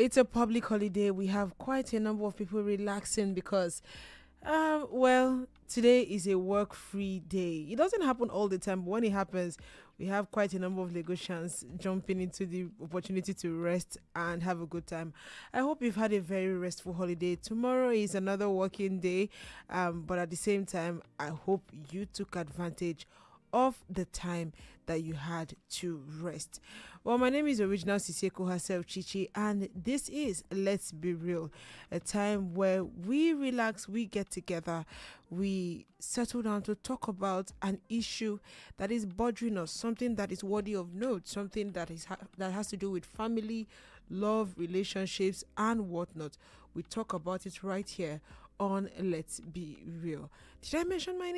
It's a public holiday. We have quite a number of people relaxing because, today is a work-free day. It doesn't happen all the time, but when it happens, we have quite a number of Lagosians jumping into the opportunity to rest and have a good time. I hope you've had a very restful holiday. Tomorrow is another working day, but at the same time, I hope you took advantage of the time that you had to rest. Well, my name is Original Siseko herself, Chichi, and this is Let's Be Real, a time where we relax, we get together, we settle down to talk about an issue that is bothering us, something that is worthy of note, something that that has to do with family, love, relationships, and whatnot. We talk about it right here on Let's Be Real. Did I mention my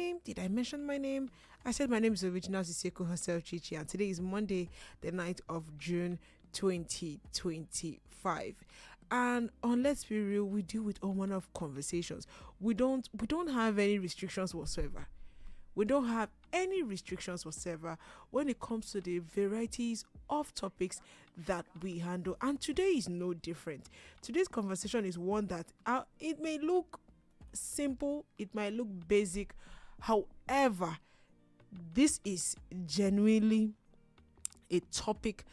name? I said my name is Original Siseko herself, Chichi, and today is Monday, the 9th of June, 2025. And on Let's Be Real, we deal with all manner of conversations. We don't have any restrictions whatsoever. We don't have any restrictions whatsoever when it comes to the varieties of topics that we handle. And today is no different. Today's conversation is one that it may look simple, it might look basic. However, this is genuinely a topic,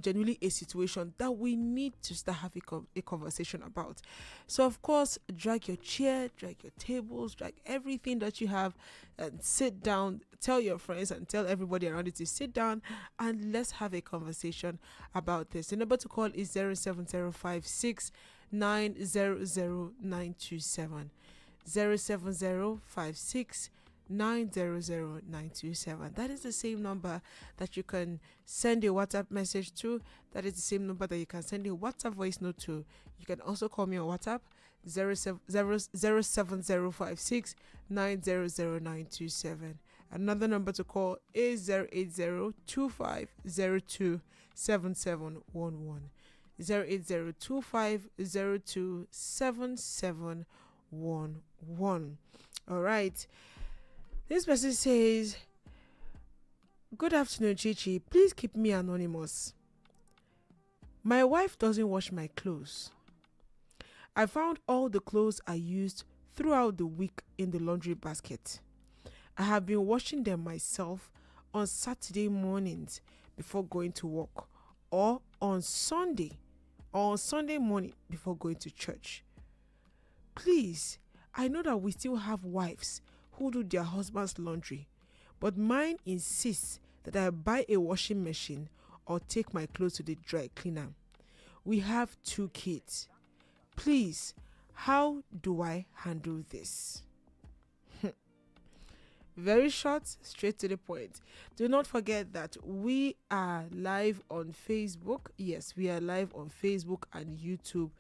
genuinely a situation that we need to start having a conversation about. So, of course, drag your chair, drag your tables, drag everything that you have, and sit down. Tell your friends and tell everybody around you to sit down and let's have a conversation about this. The number to call is 07056 900 07056 900 That is the same number that you can send a WhatsApp message to. That is the same number that you can send a WhatsApp voice note to. You can also call me on WhatsApp 07056 900 Another number to call is 08025027711 08025027711. All right. This person says, "Good afternoon, Chichi. Please keep me anonymous. My wife doesn't wash my clothes. I found all the clothes I used throughout the week in the laundry basket. I have been washing them myself on Saturday mornings before going to work, or on Sunday morning before going to church. Please, I know that we still have wives who do their husband's laundry, but mine insists that I buy a washing machine or take my clothes to the dry cleaner. We have 2 kids. Please, how do I handle this?" Very short, straight to the point. Do not forget that we are live on Facebook. Yes, we are live on Facebook and YouTube.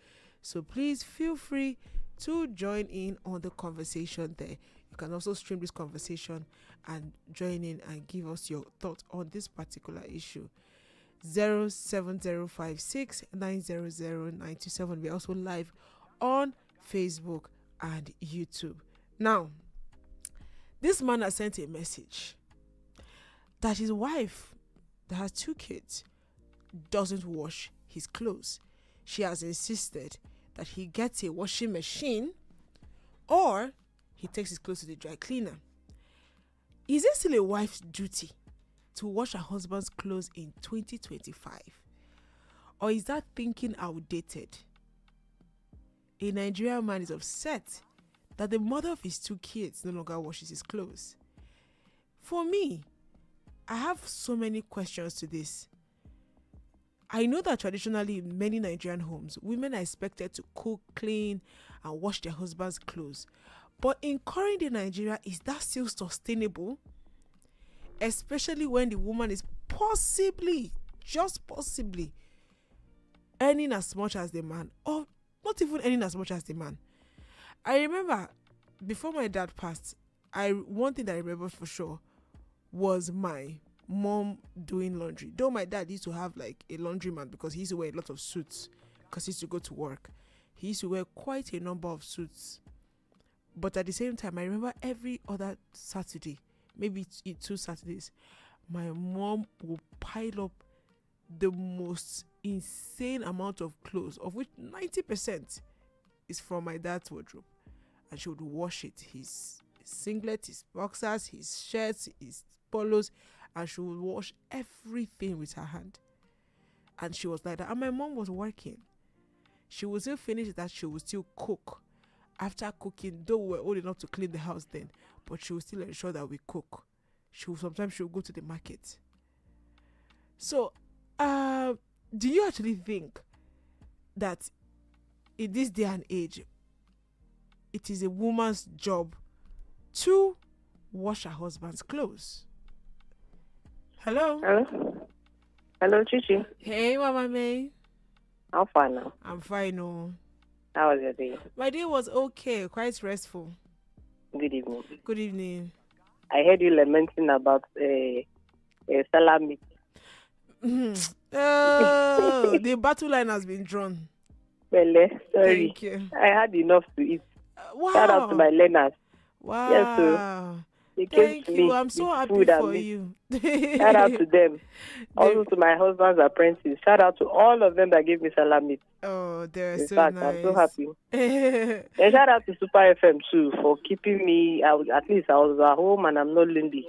So please feel free to join in on the conversation there. You can also stream this conversation and join in and give us your thoughts on this particular issue. 07056 900 We're also live on Facebook and YouTube. Now, this man has sent a message that his wife, that has 2 kids, doesn't wash his clothes. She has insisted that he gets a washing machine or he takes his clothes to the dry cleaner. Is it still a wife's duty to wash her husband's clothes in 2025? Or is that thinking outdated? A Nigerian man is upset that the mother of his 2 kids no longer washes his clothes. For me, I have so many questions to this. I know that traditionally in many Nigerian homes, women are expected to cook, clean, and wash their husband's clothes. But in current day Nigeria, is that still sustainable? Especially when the woman is possibly, just possibly, earning as much as the man, or not even earning as much as the man. I remember before my dad passed, one thing that I remember for sure was my mom doing laundry. Though my dad used to have like a laundryman because he used to wear a lot of suits because he used to go to work. He used to wear quite a number of suits. But at the same time, I remember every other Saturday, maybe 2 Saturdays, my mom would pile up the most insane amount of clothes, of which 90% is from my dad's wardrobe. And she would wash it, his singlet, his boxers, his shirts, his polos, and she would wash everything with her hand. And she was like that. And my mom was working. She would still finish that, she would still cook. After cooking, though we were old enough to clean the house then, but she would still ensure that we cook. Sometimes she would go to the market. So, do you actually think that in this day and age, it is a woman's job to wash her husband's clothes? Hello? Hello, Chichi. Hey, Mama May. How far now? I'm fine, oh. How was your day? My day was okay, quite restful. Good evening. Good evening. I heard you lamenting about a salami. Oh, the battle line has been drawn. Well, sorry. Thank you. I had enough to eat. Wow. Shout out to my learners. Wow. Yes, sir. They came Thank to you. me I'm so with happy food and for meat. you. Shout out to them. Also to my husband's apprentices. Shout out to all of them that gave me salami. Oh, they're In so fact, nice. I'm so happy. And shout out to Super FM too for keeping me. At least I was at home and I'm not lonely.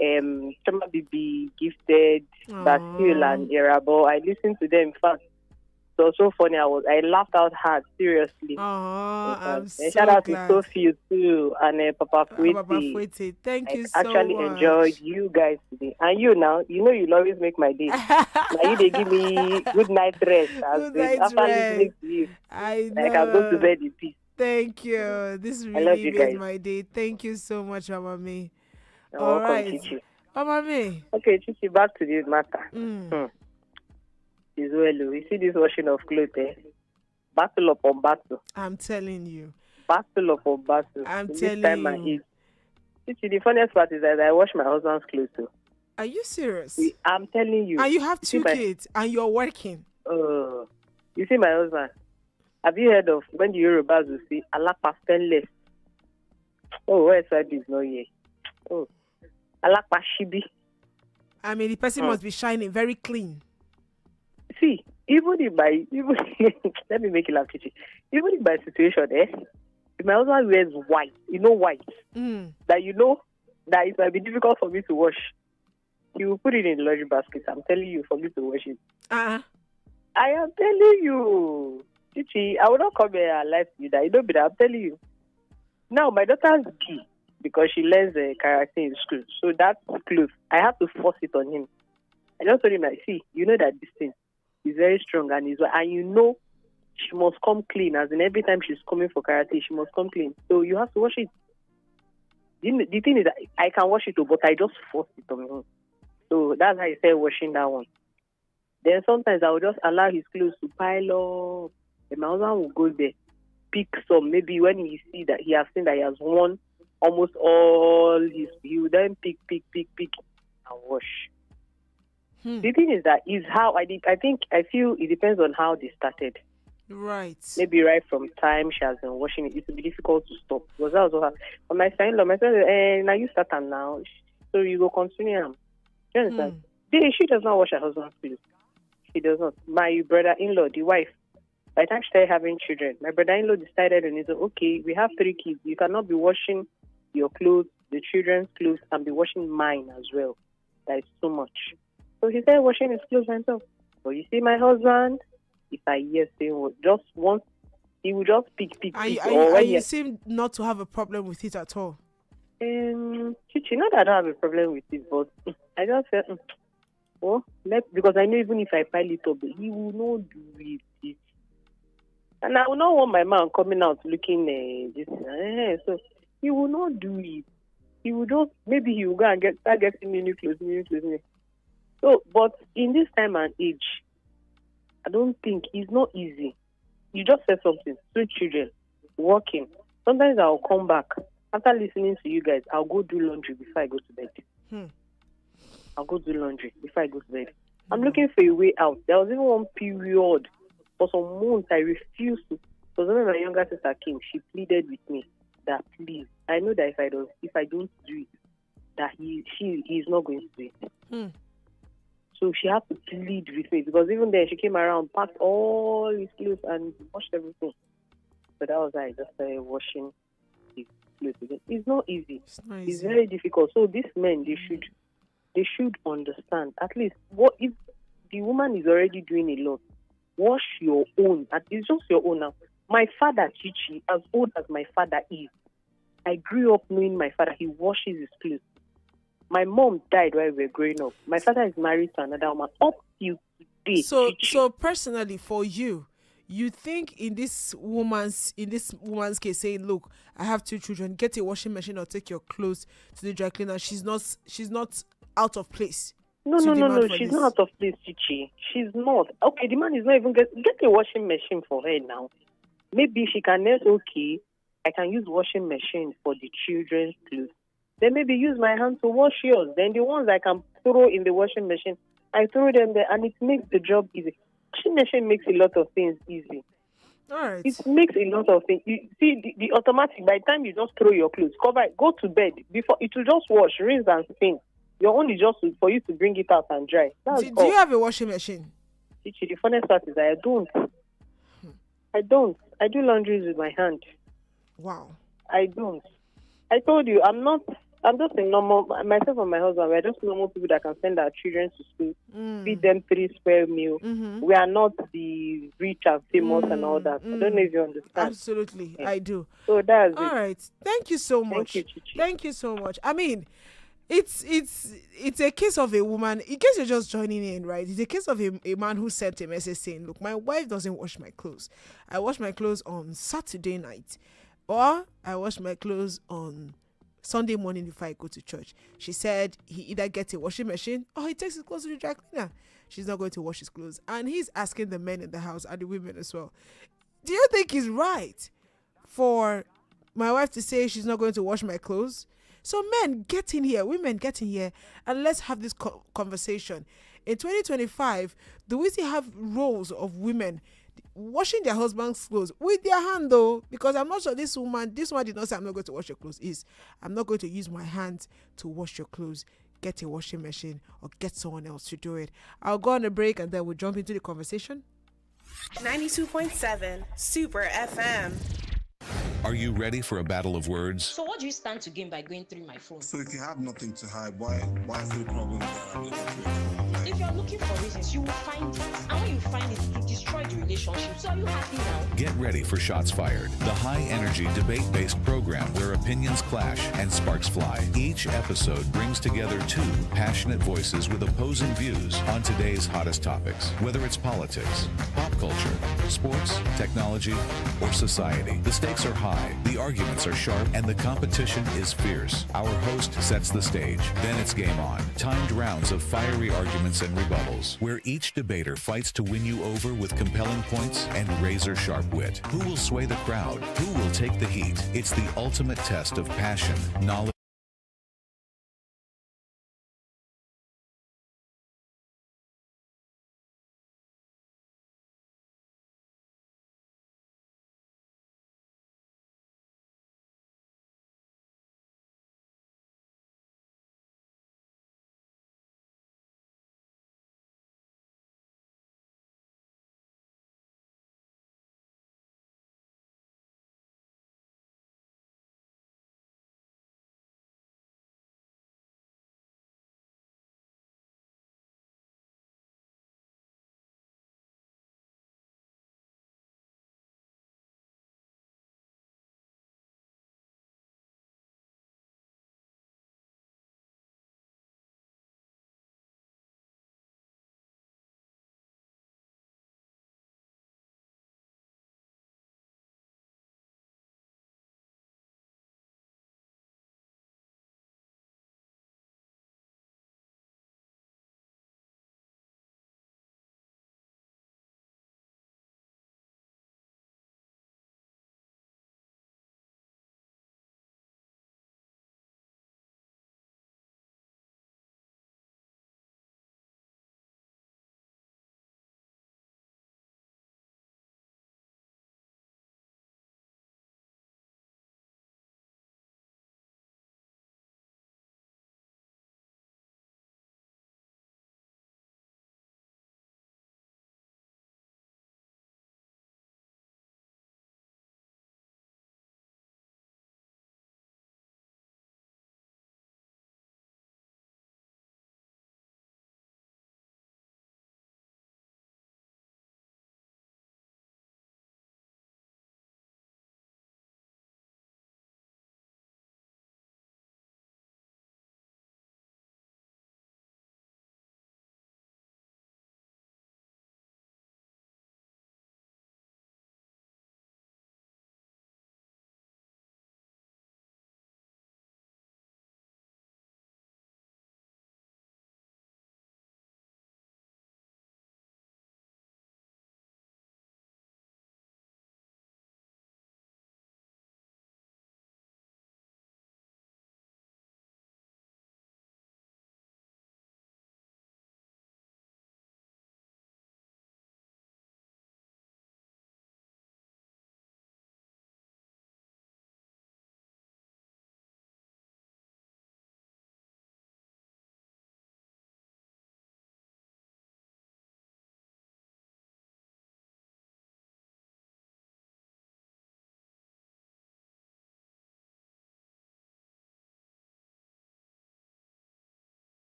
Chama Bibi, Gifted, Basil, and Irabo. I listened to them. In fact, it was so funny. I laughed out hard, seriously. Oh, I'm so shout out glad. to Sophie too and Papa Fuete. Papa Fuete. Thank you so much. I actually enjoyed you guys today. And you now, you'll always make my day. Now they give me good night rest. Good night after listening to you. I know. I can go to bed in peace. Thank you. This love really you made guys. my day. Thank you so much, Mama May. You're All welcome, right. Chichi. Mama May. Okay, Chichi, back to this matter. Is well, we see this washing of clothes, battle upon battle. I'm telling you. Battle upon battle. I'm in telling this time you. and age. Chichi, the funniest part is that I wash my husband's clothes too. Are you serious? I'm telling you. And you have two kids and you're working. You see my husband. Have you heard of when the Yorubas will say Alakpa stainless? Oh, where's that is not here? Oh, Alakpa shibi. I mean, the person must be shining very clean. See, even let me make it laugh, Chichi. Even in my situation, if my husband wears white, white, that that it might be difficult for me to wash. He will put it in the laundry basket. I'm telling you, for me to wash it. I am telling you, Chichi, I will not come here and lie to you that. Be that. I'm telling you. Now, my daughter's B, because she learns karate in school. So that clothes, I have to force it on him. I just told him, see, that this thing is very strong and she must come clean. As in every time she's coming for karate, she must come clean. So you have to wash it. The thing is that I can wash it, but I just force it on him. So that's how I started washing that one. Then sometimes I will just allow his clothes to pile up. And my husband will go there, pick some. Maybe when he see that he has seen that he has worn almost all his, he will then pick and wash. The thing is that is how I feel it depends on how they started. Right. Maybe right from time she has been washing it, it will be difficult to stop. Because that was what but my son-in-law, now you start them now, so you go continue them. You understand? She does not wash her husband's clothes. She does not. My brother-in-law, the wife, by the time she started having children, my brother-in-law decided and he said, okay, we have 3 kids. You cannot be washing your clothes, the children's clothes, and be washing mine as well. That is so much. So he started washing his clothes by himself. But you see, my husband, if I hear saying just once, he will just pick. You seem not to have a problem with it at all. Chichi, not that I don't have a problem with it, but I just said, because I know even if I pile it up, he will not do it. And I will not want my man coming out looking this. So he will not do it. He will just, maybe he will go and start getting me new clothes. So, but in this time and age, I don't think it's not easy. You just said something. 2 children, working. Sometimes I'll come back. After listening to you guys, I'll go do laundry before I go to bed. I'll go do laundry before I go to bed. I'm looking for a way out. There was even one period, for some months, I refused to. Because when my younger sister came, she pleaded with me that please, I know that if I don't do it, that he is not going to do it. So she had to plead with me because even then she came around, packed all his clothes and washed everything. So that was how I just started washing his clothes again. It's not easy. It's not It's easy. very difficult. So these men, they should understand. At least what if the woman is already doing a lot? Wash your own. It's just your own now. My father, Chichi, as old as my father is, I grew up knowing my father. He washes his clothes. My mom died while we were growing up. My father is married to another woman. Up till today, Chichi. So personally for you, you think in this woman's case saying, look, I have two children, get a washing machine or take your clothes to the dry cleaner, she's not out of place No, to no, no, demand no. for She's not this. out of place, Chichi. She's not. Okay, the man is not even get a washing machine for her now. Maybe she can net, okay, I can use washing machine for the children's clothes. Then maybe use my hand to wash yours. Then the ones I can throw in the washing machine, I throw them there and it makes the job easy. Washing machine makes a lot of things easy. All It right. makes a lot of things. You see, the automatic, by the time you just throw your clothes, cover it, go to bed, before it will just wash, rinse and spin. Your own is just for you to bring it out and dry. That's Do you all. have a washing machine? Chichi, the funniest part is that I don't. I don't. I do laundries with my hand. Wow. I don't. I told you, I'm not. I'm just a normal. Myself and my husband, we're just normal people that can send our children to school, feed them 3 square meal. We are not the rich and famous and all that. I don't know if you understand. Absolutely, Yeah. I do. So that's All it. right. Thank you so Thank you, much. Chichi. Thank you so much. I mean, it's a case of a woman. In case you're just joining in, right? It's a case of a man who sent a message saying, "Look, my wife doesn't wash my clothes. I wash my clothes on Saturday night, or I wash my clothes on Sunday morning if I go to church." She said he either gets a washing machine or he takes his clothes to the dry cleaner. She's not going to wash his clothes, and he's asking the men in the house and the women as well. Do you think he's right for my wife to say she's not going to wash my clothes? So men, get in here, women, get in here, and let's have this conversation. In 2025, do we still have roles of women washing their husband's clothes with their hand though? Because I'm not sure this woman did not say I'm not going to wash your clothes. Is I'm not going to use my hands to wash your clothes. Get a washing machine or get someone else to do it. I'll go on a break and then we'll jump into the conversation. 92.7 Super FM. Are you ready for a battle of words? So what do you stand to gain by going through my phone? So if you have nothing to hide, why feel problems that I'm looking for your phone? Like, If you're looking for reasons, you will find it. And when you find it, you destroy the relationship. So are you happy now? Get ready for Shots Fired, the high-energy debate-based program where opinions clash and sparks fly. Each episode brings together two passionate voices with opposing views on today's hottest topics, whether it's politics, pop culture, sports, technology, or society. The stakes are high, the arguments are sharp, and the competition is fierce. Our host sets the stage. Then it's game on. Timed rounds of fiery arguments and rebuttals, where each debater fights to win you over with compelling points and razor-sharp wit. Who will sway the crowd? Who will take the heat? It's the ultimate test of passion, knowledge,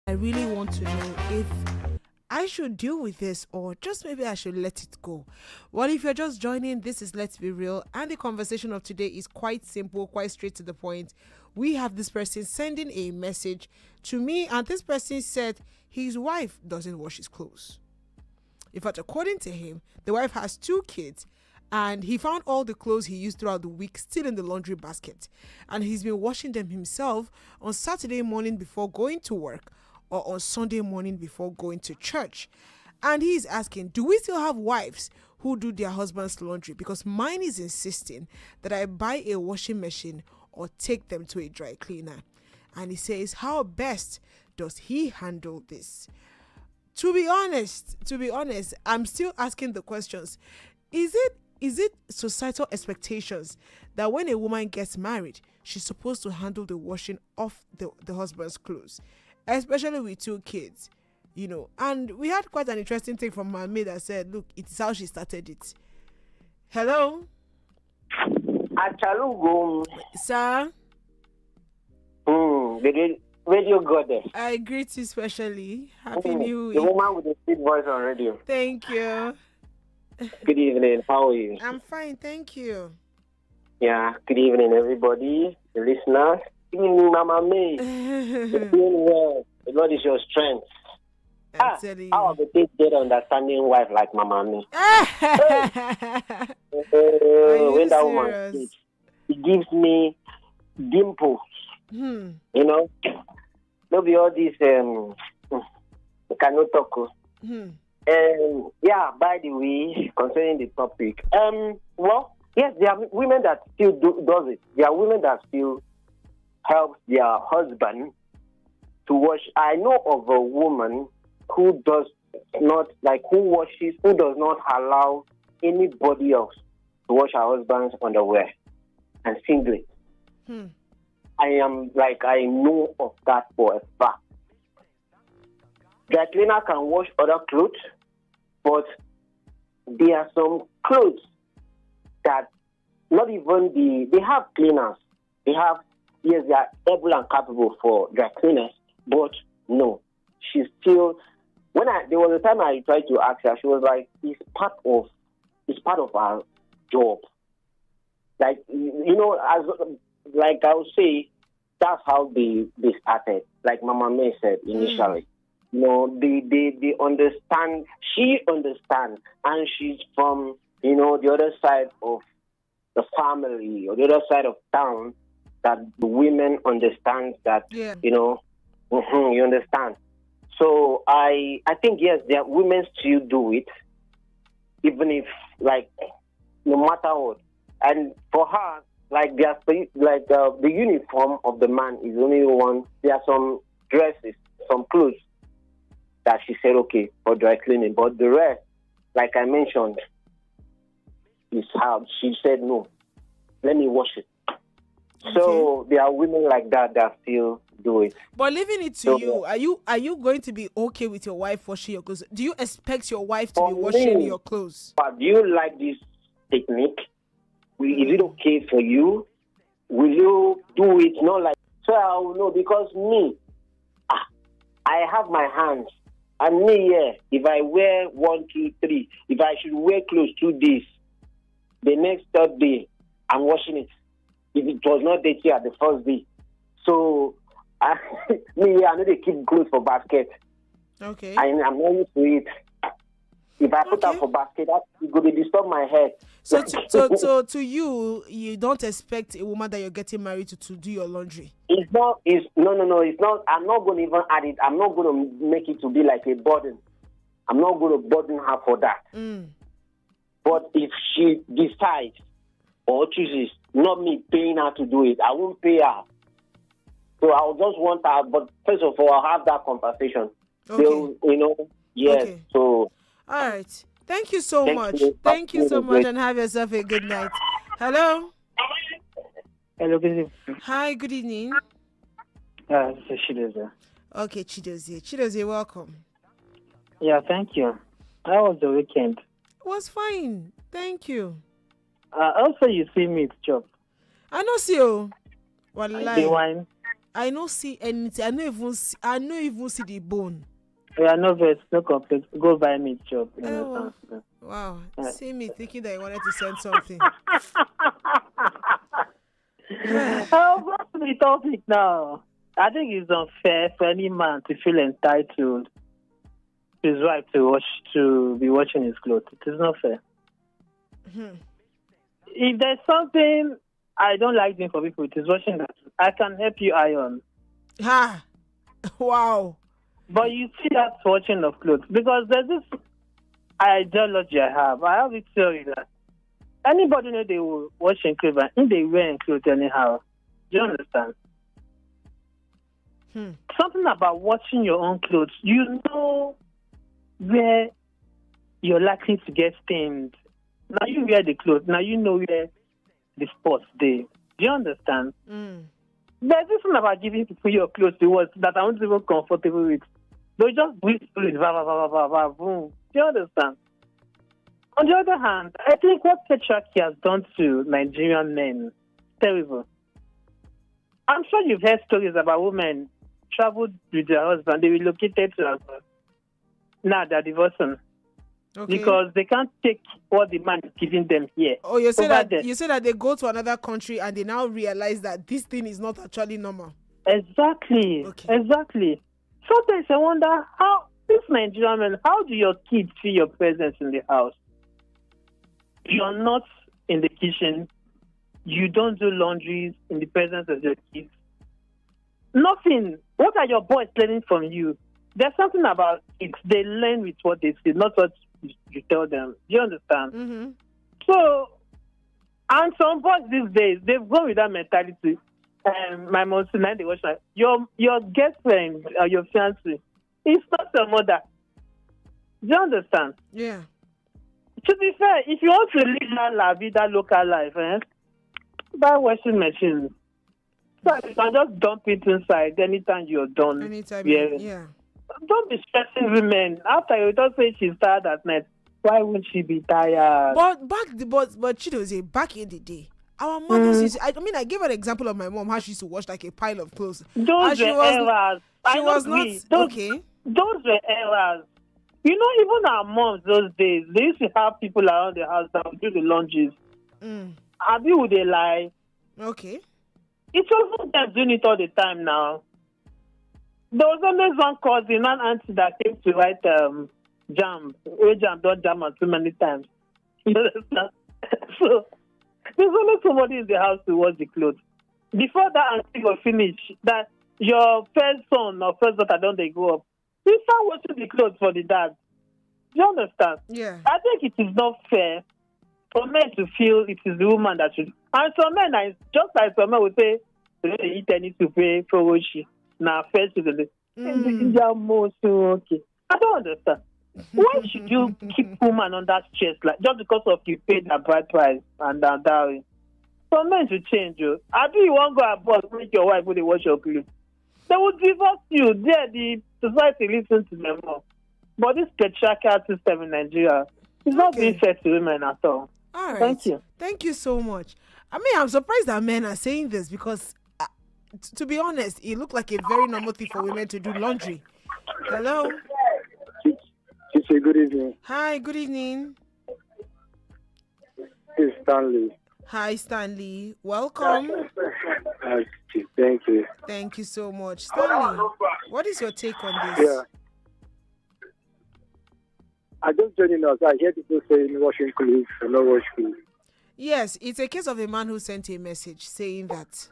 I really want to know if I should deal with this or just maybe I should let it go. Well, if you're just joining, this is Let's Be Real, and the conversation of today is quite simple, quite straight to the point. We have this person sending a message to me, and this person said his wife doesn't wash his clothes. In fact, according to him, the wife has 2 kids, and he found all the clothes he used throughout the week still in the laundry basket, and he's been washing them himself on Saturday morning before going to work or on Sunday morning before going to church. And he's asking, do we still have wives who do their husband's laundry? Because mine is insisting that I buy a washing machine or take them to a dry cleaner. And he says, how best does he handle this? To be honest, I'm still asking the questions. Is it societal expectations that when a woman gets married, she's supposed to handle the washing of the husband's clothes? Especially with 2 kids, And we had quite an interesting thing from my maid that said, look, it is how she started it. Hello? Achalugo. Sir? The radio goddess. I greet you specially. Happy New The Week. woman with the sweet voice on radio. Thank you. Good evening. How are you? I'm fine, thank you. Yeah, good evening, everybody. The listeners. Good evening, Mama May. You're doing well. The Lord is your strength. I'm telling you. How about this get understanding wife like Mama May? When that woman serious? speaks, it gives me dimples. Not be all this cannot talk. Yeah, by the way, concerning the topic, well, yes, there are women that still does it. There are women that still help their husband to wash. I know of a woman who does not, who does not allow anybody else to wash her husband's underwear and singlet. I know of that for a fact. The cleaner can wash other clothes, but there are some clothes that not even they have cleaners. They are able and capable for dry cleaners, but no, she's still. There was a time I tried to ask her, she was like, it's part of our job. As I would say, that's how they started. Like Mama May said initially. They understand. She understands, and she's from the other side of the family or the other side of town. That the women understand that. Yeah. You understand. So I think yes, there women still do it, even if no matter what. And for her, the uniform of the man is only one. There are some dresses, some clothes that she said okay for dry cleaning, but the rest, like I mentioned, is how she said no. Let me wash it. Okay. So there are women like that still do it. But leaving it to you, are you going to be okay with your wife washing your clothes? Do you expect your wife to be washing your clothes? But do you like this technique? Is it okay for you? Will you do it? Not like so. I will know because me, I have my hands, and me if I wear 1, 2, 3, if I should wear clothes 2 days, the next 3rd day I'm washing it. If it was not dirty at the first day, so I know they keep clothes for basket. Okay. I'm not used to it. If I put that for basket, it's going to disturb my head. So to you don't expect a woman that you're getting married to do your laundry? No, it's not. I'm not going to even add it. I'm not going to make it to be like a burden. I'm not going to burden her for that. But if she decides or chooses not me paying her to do it, I won't pay her. So I'll just want her. But first of all, I'll have that conversation. Okay. Yes. Okay. So. All right. Thank you so much. You. Thank you so much, and have yourself a good night. Hello. Hello, good evening. Hi, good evening. This is Chidozie. Okay, Chidozie. Chidozie, welcome. Yeah, thank you. How was the weekend? It was fine. Thank you. Also, you see me at job. I know, see you. Wallahi. The wine. I don't see anything. I don't even see the bone. Yeah, no verse, no complaint. Go buy me job. You Oh, understand? wow. See me thinking that you wanted to send something. What's the topic now? I think it's unfair for any man to feel entitled to his wife to be washing his clothes. It is not fair. If there's something I don't like doing for people, it is washing that. I can help you iron. Ha! Wow. But you see that washing of clothes because there's this ideology I have. I have this theory that anybody know they will washing clothes and they wearing clothes anyhow. Do you understand? Something about washing your own clothes. You know where you're likely to get stained. Now you wear the clothes. Now you know where the spots there. Do you understand? There's this thing about giving people your clothes to watch that I wasn't even comfortable with. They just whisper it, boom. Do you understand? On the other hand, I think what patriarchy has done to Nigerian men, terrible. I'm sure you've heard stories about women traveled with their husband, they relocated to husband. Now they're divorcing. Okay. Because they can't take what the man is giving them here. Oh, you say that they go to another country and they now realize that this thing is not actually normal. Exactly. Okay. Exactly. Sometimes I wonder how this Nigerian men, how do your kids feel your presence in the house? You're not in the kitchen. You don't do laundries in the presence of your kids. Nothing. What are your boys learning from you? There's something about it. They learn with what they see, not what you tell them. Do you understand? So, and some boys these days, they've gone with that mentality. My mom tonight, they was like, your girlfriend or your fiancé is not your mother. Do you understand? Yeah. To be fair, if you want to live that la vida local life, buy washing machine. So you can just dump it inside anytime you're done. Anytime, yeah. Don't be stressing women. After you don't say she's tired at night, why won't she be tired? But Chidozie, back in the day, our mothers used to, I give an example of my mom, how she used to wash like a pile of clothes. Those were errors. She was not okay. Those were errors. You know, even our moms those days, they used to have people around the house that would do the laundries. Abi, would they lie? Okay. It wasn't them doing it all the time now. There was always one cousin, one auntie that came to write jam. Jam, don't jam too many times. You understand? So, there's always somebody in the house to wash the clothes. Before that auntie will finish, that your first son or first daughter, don't they go up? You start washing the clothes for the dad. Do you understand? Yeah. I think it is not fair for men to feel it is the woman that should. And some men, just like some men would say, they don't eat any to pay for Roshi. Now, first to the okay. I don't understand. Why should you keep woman on that stress, like just because of you paid a bride price and that dowry? Some men should change you. I do you want to go abroad, make your wife when they wash your clothes. They will divorce you. There, the society listens to them more. But this patriarchal system in Nigeria is not being fair to women at all. All right. Thank you. Thank you so much. I mean, I'm surprised that men are saying this because, to be honest, it looked like a very normal thing for women to do laundry. Hello? Chichi, good evening. Hi, good evening. It's Stanley. Hi, Stanley. Welcome. Thank you. Thank you so much. Stanley, what is your take on this? Yeah. I just joining us. I hear people saying washing clothes or not wash clothes. Yes, it's a case of a man who sent a message saying that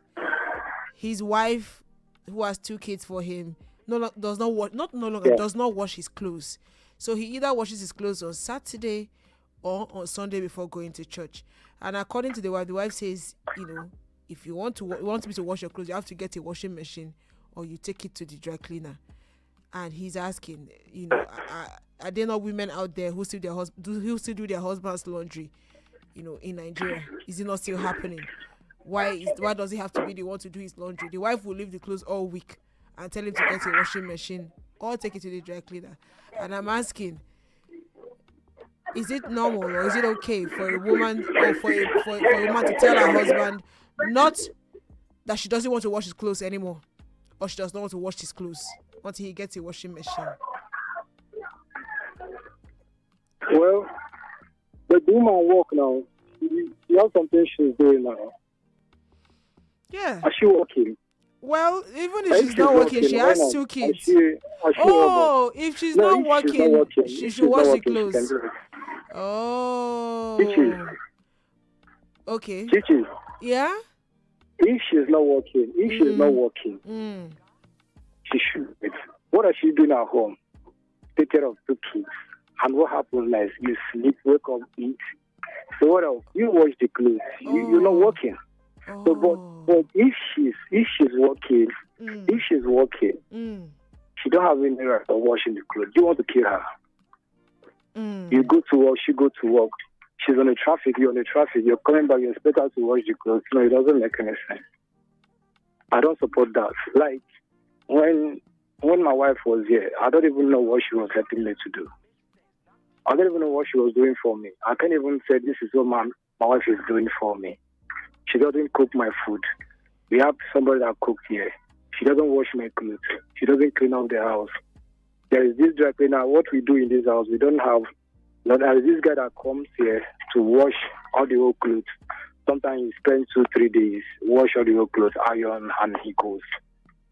his wife, who has 2 kids for him, does not wash his clothes. So he either washes his clothes on Saturday or on Sunday before going to church. And according to the wife says, if you want me to wash your clothes, you have to get a washing machine or you take it to the dry cleaner. And he's asking, are there not women out there who still do their husband's laundry, in Nigeria? Is it not still happening? Why does he have to be the one to do his laundry? The wife will leave the clothes all week and tell him to get a washing machine or take it to the dry cleaner. And I'm asking, is it normal or is it okay for a woman or for a woman to tell her husband not that she doesn't want to wash his clothes anymore, or she does not want to wash his clothes until he gets a washing machine? Well, the woman work now. She has something she's doing now. Yeah. Is she working? Well, even if she's not working, she has 2 kids. Oh, if she's not working, she should wash the clothes. Oh. Chichi. Okay. Chichi. Yeah? If she's not working, she should. What is she doing at home? Take care of 2 kids. And what happens is you sleep, wake up, eat. So what else? You wash the clothes. You're not working. So, but if she's working, she don't have any right of washing the clothes. You want to kill her. You go to work, she go to work. She's on the traffic, you're on the traffic. You're coming back, you expect her to wash the clothes. No, it doesn't make any sense. I don't support that. Like when my wife was here, I don't even know what she was helping me to do. I don't even know what she was doing for me. I can't even say this is what my wife is doing for me. She doesn't cook my food. We have somebody that cooks here. She doesn't wash my clothes. She doesn't clean up the house. There is this dry cleaner. What we do in this house, we don't have. There is this guy that comes here to wash all the old clothes. Sometimes he spends 2-3 days, wash all the old clothes, iron, and he goes.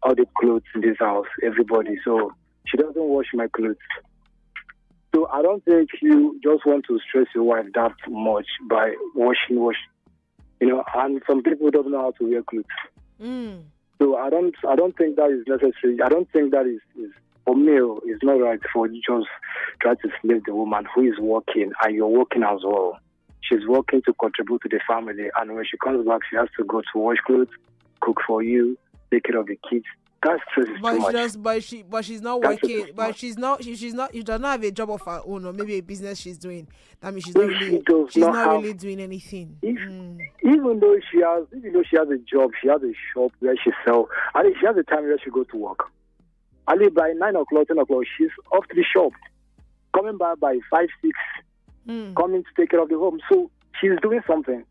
All the clothes in this house, everybody. So she doesn't wash my clothes. So I don't think you just want to stress your wife that much by washing. You know, and some people don't know how to wear clothes. So I don't think that is necessary. I don't think that is for me. It's not right for you just try to slave the woman who is working and you're working as well. She's working to contribute to the family, and when she comes back, she has to go to wash clothes, cook for you, take care of the kids. That stress is too much. But she's not working. But she's not. She does not have a job of her own, or maybe a business she's doing. That means she's not really doing anything. Even though she has a job, she has a shop where she sells. I think she has a time where she goes to work. I live by 9 o'clock, 10 o'clock. She's off to the shop, coming back by 5, 6, coming to take care of the home. So she's doing something.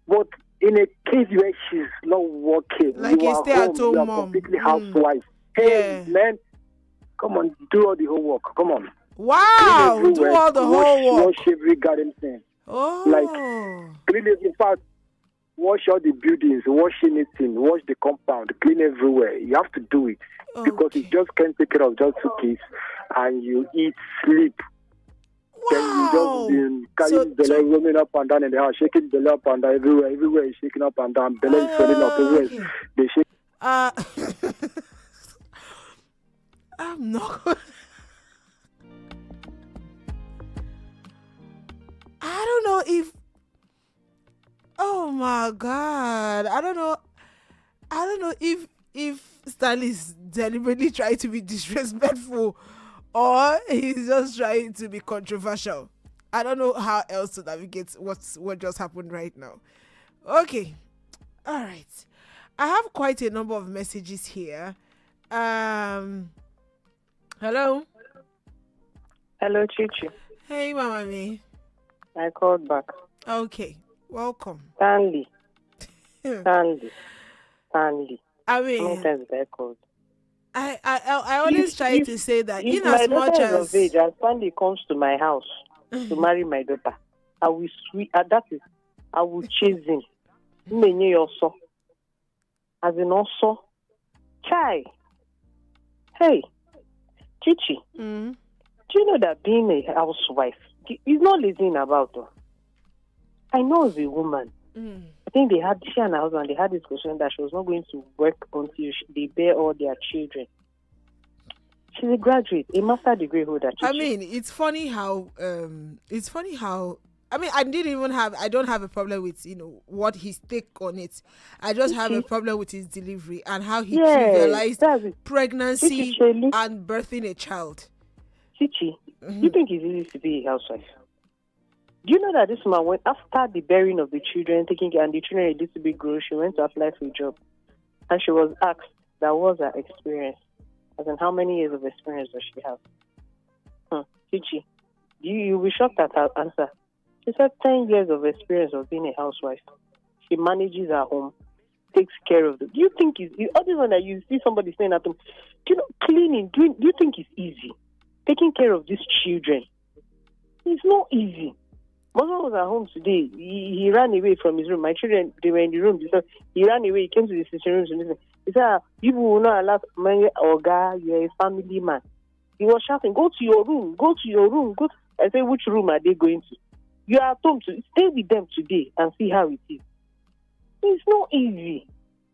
But in a case where she's not working, like you a stay-at-home you are mom, completely housewife. Hey, man, come on, do all the homework. Come on. Wow, do all the homework. Wash every garden thing. Oh. Like, clean it. In fact, wash all the buildings, wash anything, wash the compound, clean everywhere. You have to do it. Because you just can't take care of just 2 kids and you eat, sleep. Wow. Then you just carrying belly roaming up and down in the house, shaking belly up and down everywhere is shaking up and down, belly is swelling up everywhere. They shake. I'm not. I don't know if. Oh my God! I don't know if Stanley's deliberately trying to be disrespectful, or he's just trying to be controversial. I don't know how else to navigate what just happened right now. Okay, all right. I have quite a number of messages here. Hello. Hello, Chichi. Hey, Mama Me. I called back. Okay, welcome. Stanley. I mean, how many times did I call? I always try to say that in my as much daughter as is of age, and Stanley comes to my house to marry my daughter, I will I will chase him. Also, as in also, Chai. Hey, Chichi. Do you know that being a housewife is not lazing about her? I know as a woman. I think she and her husband, they had this discussion that she was not going to work until they bear all their children. She's a graduate, a master degree holder. I mean, it's funny how I mean, I don't have a problem with, what his take on it. I just have a problem with his delivery and how he trivialized pregnancy and birthing a child. Chichi, you think it's easy to be a housewife? Do you know that this woman went after the bearing of the children, and the children a little bit grown, she went to apply for a job. And she was asked, that was her experience. As in, how many years of experience does she have? Chichi, you'll be shocked at her answer. She said 10 years of experience of being a housewife. She manages her home. takes care of them. Do you think it's all this one that you see somebody saying at home? Do you know cleaning? Do you think it's easy? Taking care of these children, it's not easy. My husband was at home today. He ran away from his room. My children, they were in the room. So he ran away. He came to the sitting room to listen. He said, "You will not allow my Oga, you're a family man." He was shouting, "Go to your room. Go to your room." Go. I said, "Which room are they going to?" You are at home to stay with them today and see how it is. It's not easy.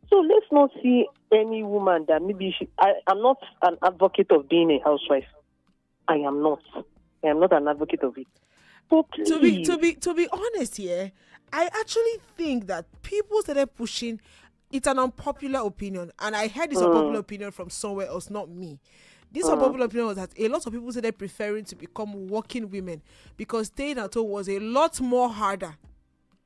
So let's not see any woman that maybe I'm not an advocate of being a housewife. I am not. I am not an advocate of it. But To be honest here, I actually think that people started pushing. It's an unpopular opinion, and I heard this unpopular opinion from somewhere else, not me. This unpopular opinion was that a lot of people started preferring to become working women because staying at home was a lot more harder.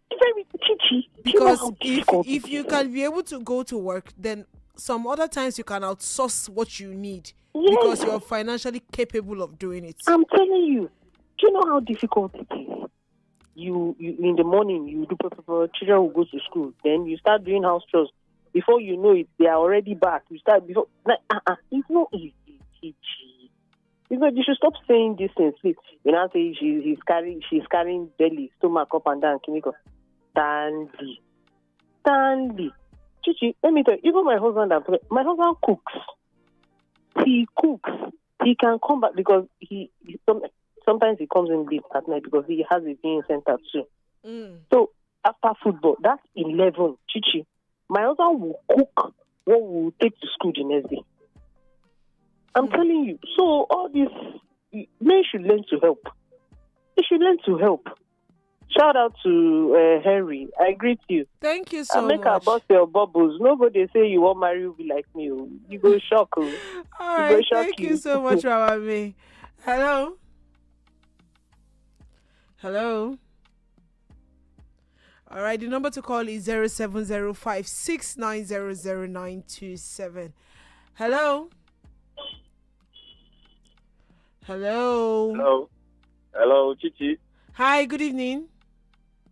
Very Chichi. Because if you can be able to go to work, then some other times you can outsource what you need because you're financially capable of doing it. I'm telling you. Do you know how difficult it is? You in the morning, you do for children who go to school. Then you start doing house chores. Before you know it, they are already back. You start before. It's not easy, Chichi. Because you should stop saying these things. Please. You know, say she's carrying belly, stomach up and down. Kimiko, Stanley. Chichi, let me tell you. Even my husband cooks. He cooks. He can come back because sometimes he comes in late at night because he has a viewing center too. So after football, that's 11. Chichi, my husband will cook what we will take to school the next day. I'm telling you. So all this, men should learn to help. They should learn to help. Shout out to Henry. I greet you. Thank you so much. Make her bust your bubbles. Nobody say you won't marry you be like me. You go shock. All right. Thank you so much, Rawami. Hello. Hello. All right, the number to call is 070569000927. Hello. Hello. Hello, Chichi. Hi, good evening.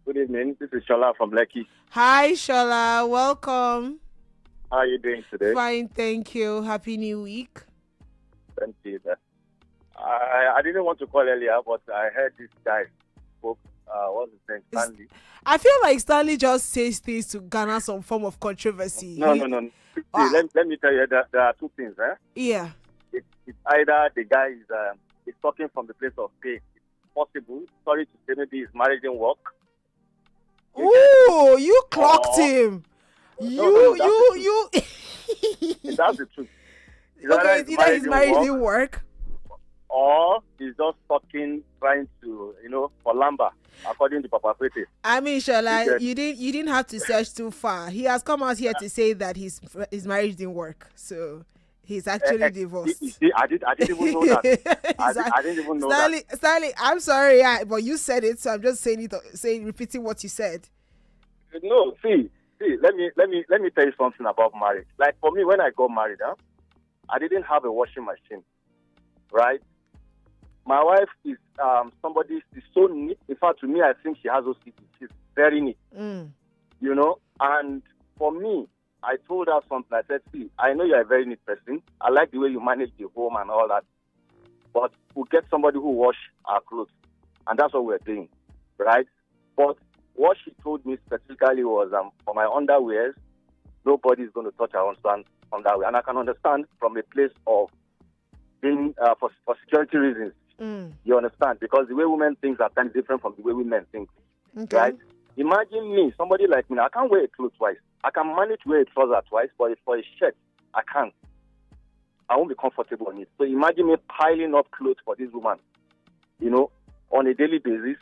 Good evening. This is Shola from Lekki. Hi, Shola. Welcome. How are you doing today? Fine, thank you. Happy New Week. Thank you. I didn't want to call earlier, but I heard this guy spoke. What's his name? Stanley. I feel like Stanley just says things to garner some form of controversy. No. Let me tell you that there are two things. Yeah. It's either the guy is talking from the place of pain. It's possible. Sorry to say, maybe his marriage didn't work. Ooh, you clocked him. You. That's the truth. Okay, either his marriage didn't work, or he's just talking, trying to, for Lamba, according to Papa Pete. I mean, Shola, you didn't have to search too far. He has come out here to say that his marriage didn't work, so he's actually divorced. I didn't even know that. I didn't even know that. Stanley, I'm sorry, but you said it, so I'm just repeating what you said. No, see, let me tell you something about marriage. Like for me, when I got married, I didn't have a washing machine, right? My wife is somebody is so neat. In fact, to me, I think she has OCD. She's very neat, And for me, I told her something. I said, see, I know you're a very neat person. I like the way you manage the home and all that. But we'll get somebody who wash our clothes. And that's what we're doing, right? But what she told me specifically was for my underwears, nobody's going to touch her husband's underwear. And I can understand from a place of being, for security reasons. You understand? Because the way women think are kind of different from the way women think, right? Imagine me, somebody like me, I can't wear a clothes twice. I can manage to wear a trouser twice, but for a shirt, I can't. I won't be comfortable in it. So imagine me piling up clothes for this woman, on a daily basis,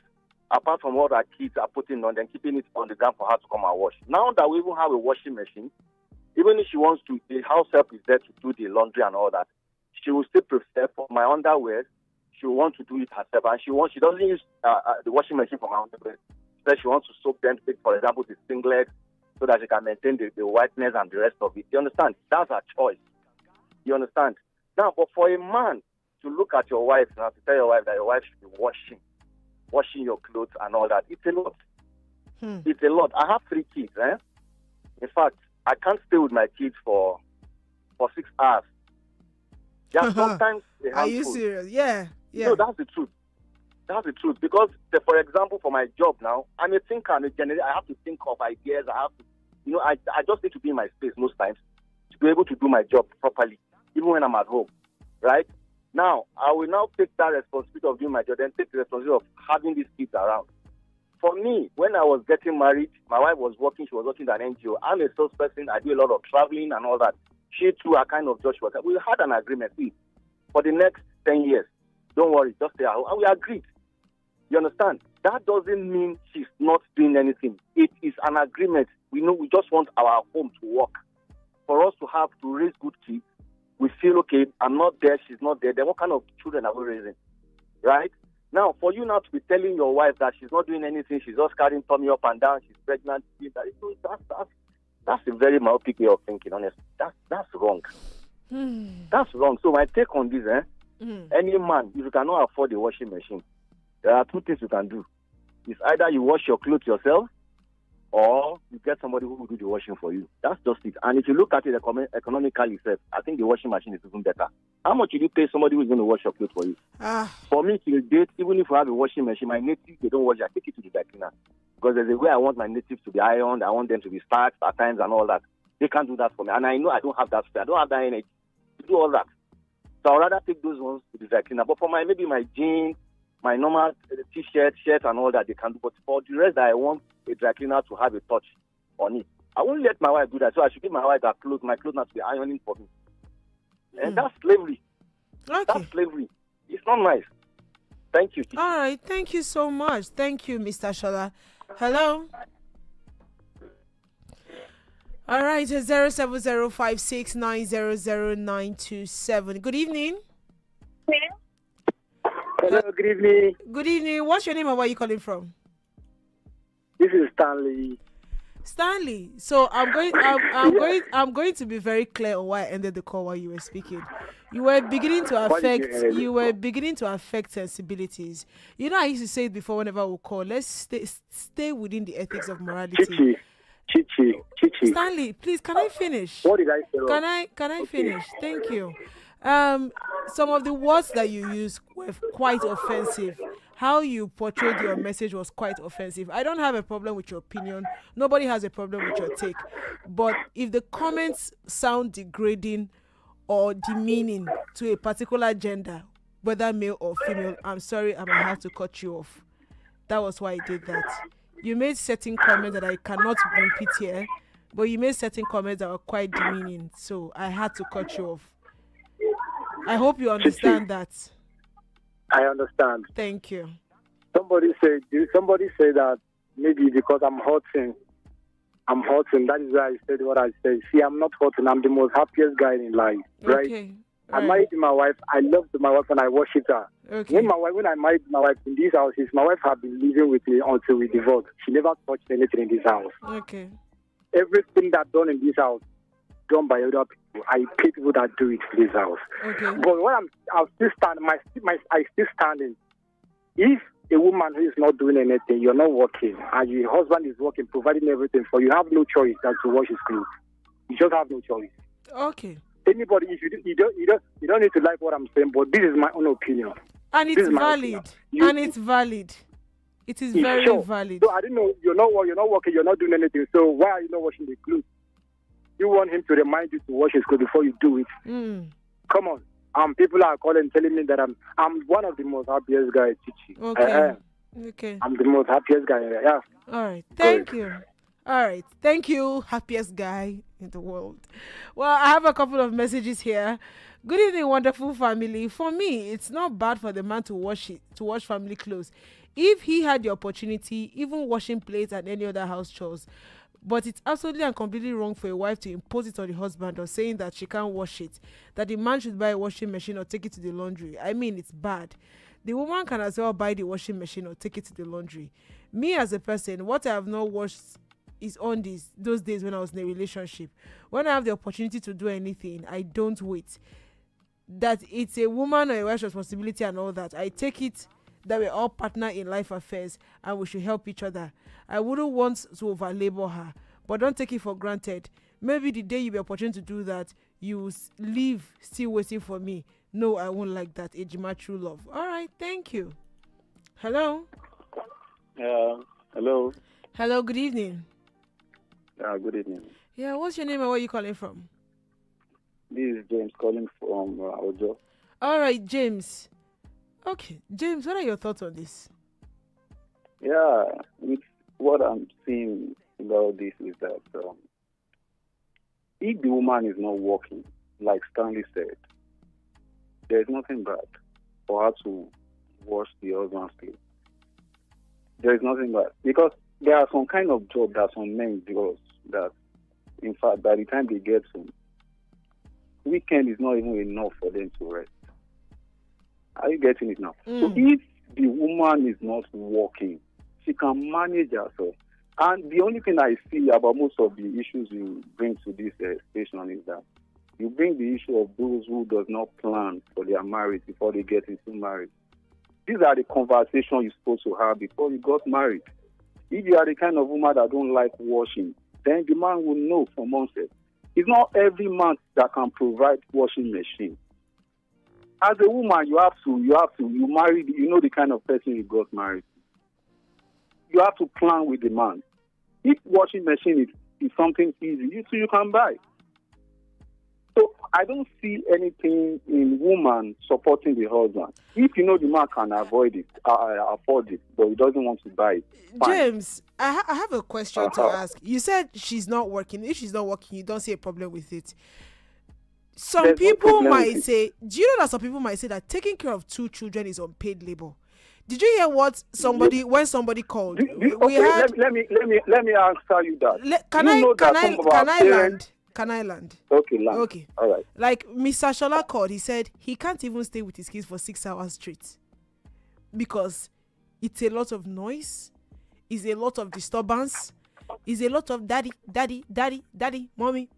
apart from what our kids are putting on, then keeping it on the ground for her to come and wash. Now that we even have a washing machine, even if she wants to, the house help is there to do the laundry and all that. She will still prefer for my underwear. She will want to do it herself, and she doesn't use the washing machine for my underwear. She wants to soak them, take, for example, the singlet, so that she can maintain the whiteness and the rest of it. You understand? That's her choice. You understand? Now, but for a man to look at your wife now, to tell your wife that your wife should be washing your clothes and all that, it's a lot. It's a lot. I have 3 kids. In fact, I can't stay with my kids for 6 hours. Yeah, sometimes they Are you food. serious? Yeah. No, that's the truth. That's the truth. Because, for example, for my job now, I'm a thinker, I'm a generator. I have to think of ideas. I have to, I just need to be in my space most times to be able to do my job properly, even when I'm at home, right? Now, I will now take that responsibility of doing my job, then take the responsibility of having these kids around. For me, when I was getting married, my wife was working, she was working at an NGO. I'm a salesperson, I do a lot of traveling and all that. She too, I kind of judge her. We had an agreement, see, for the next 10 years. Don't worry, just stay at home. And we agreed. You understand? That doesn't mean she's not doing anything. It is an agreement. We know we just want our home to work. For us to raise good kids, we feel, okay, I'm not there, she's not there. Then what kind of children are we raising? Right? Now, for you now to be telling your wife that she's not doing anything, she's just carrying tummy up and down, she's pregnant, that's a very myopic way of thinking, honestly. That's wrong. That's wrong. So my take on this, any man, if you cannot afford a washing machine, there are two things you can do. It's either you wash your clothes yourself or you get somebody who will do the washing for you. That's just it. And if you look at it economically, I think the washing machine is even better. How much will you pay somebody who's going to wash your clothes for you? For me, till date, even if I have a washing machine, my natives, they don't wash it. I take it to the dry cleaner. Because there's a way I want my natives to be ironed. I want them to be starched at times and all that. They can't do that for me. And I know I don't have that space. I don't have that energy to do all that. So I'd rather take those ones to the dry cleaner. But for maybe my jeans, my normal t-shirt, shirt and all that, they can do. But for the rest, I want a dry cleaner to have a touch on it. I won't let my wife do that. So I should give my wife my clothes not to be ironing for me. And that's slavery. Okay. That's slavery. It's not nice. Thank you, Chichi. All right. Thank you so much. Thank you, Mr. Shola. Hello. All right. 07056900927. Good evening. Hello, good evening. Good evening. What's your name and where are you calling from? This is Stanley. Stanley. So I'm going to be very clear on why I ended the call while you were speaking. You were beginning to affect sensibilities. You know, I used to say it before whenever we call, let's stay within the ethics of morality. Chichi. Stanley, please, can I finish? What did I say? Can I finish? Thank you. Some of the words that you used were quite offensive. How you portrayed your message was quite offensive. I don't have a problem with your opinion. Nobody has a problem with your take. But if the comments sound degrading or demeaning to a particular gender, whether male or female, I'm sorry, I might have to cut you off. That was why I did that. You made certain comments that I cannot repeat here, but you made certain comments that were quite demeaning, so I had to cut you off. I hope you understand that. I understand. Thank you. Somebody said that maybe because I'm hurting. That is why I said what I said. See, I'm not hurting. I'm the most happiest guy in life, right? Okay. I married my wife. I loved my wife and I worshipped her. Okay. When I married my wife in this house, my wife had been living with me until we divorced. She never touched anything in this house. Okay. Everything that's done in this house, done by other people. I pay people that do it in this house. Okay. But when I'm still standing, I still standing. If a woman who is not doing anything, you're not working, and your husband is working, providing everything for you, have no choice than to wash his clothes. You just have no choice. Okay. Anybody, if you don't need to like what I'm saying, but this is my own opinion. And it's valid. It's valid. It is very valid. So I didn't know you're not working, you're not doing anything. So why are you not washing the clothes? You want him to remind you to wash his clothes before you do it. Come on. People are calling, telling me that I'm one of the most happiest guys, Chichi. Okay. Okay. I'm the most happiest guy. Yeah. All right. Thank you. All right. Thank you, happiest guy in the world. Well, I have a couple of messages here. Good evening, wonderful family. For me, it's not bad for the man to wash family clothes. If he had the opportunity, even washing plates and any other house chores. But it's absolutely and completely wrong for a wife to impose it on the husband or saying that she can't wash it, that the man should buy a washing machine or take it to the laundry. I mean, it's bad. The woman can as well buy the washing machine or take it to the laundry. Me as a person, what I have not washed is on those days when I was in a relationship. When I have the opportunity to do anything, I don't wait. That it's a woman or a wife's responsibility and all that. I take it that we're all partner in life affairs and we should help each other. I wouldn't want to overlabor her, but don't take it for granted. maybe the day you be opportunity to do that, you leave still waiting for me. No, I won't like that. Ejima true love. All right, thank you. Hello. Hello. Hello. Good evening. Good evening. Yeah, what's your name and where are you calling from? This is James calling from Ojo. All right, James. Okay, James, what are your thoughts on this? Yeah, what I'm seeing about this is that if the woman is not working, like Stanley said, there's nothing bad for her to wash the husband's clothes. There is nothing bad. Because there are some kind of job that some men do that, in fact, by the time they get home, weekend is not even enough for them to rest. Are you getting it now? So if the woman is not working, she can manage herself. And the only thing I see about most of the issues you bring to this station is that you bring the issue of those who does not plan for their marriage before they get into marriage. These are the conversations you're supposed to have before you got married. If you are the kind of woman that don't like washing, then the man will know from onset. It's not every man that can provide washing machine. As a woman, you married, you know the kind of person you got married to. You have to plan with the man. If washing machine is something easy, you can buy. So I don't see anything in woman supporting the husband. If you know the man can afford it, but he doesn't want to buy it. Fine. James, I have a question to ask. You said she's not working. If she's not working, you don't see a problem with it. Some people might say, do you know that some people might say that taking care of 2 children is unpaid labor? Did you hear what when somebody called? Let me answer you that. Can I land? Okay, land. Okay. All right. Like Mr. Shola called, he said he can't even stay with his kids for 6 hours straight because it's a lot of noise, it's a lot of disturbance, it's a lot of daddy, mommy,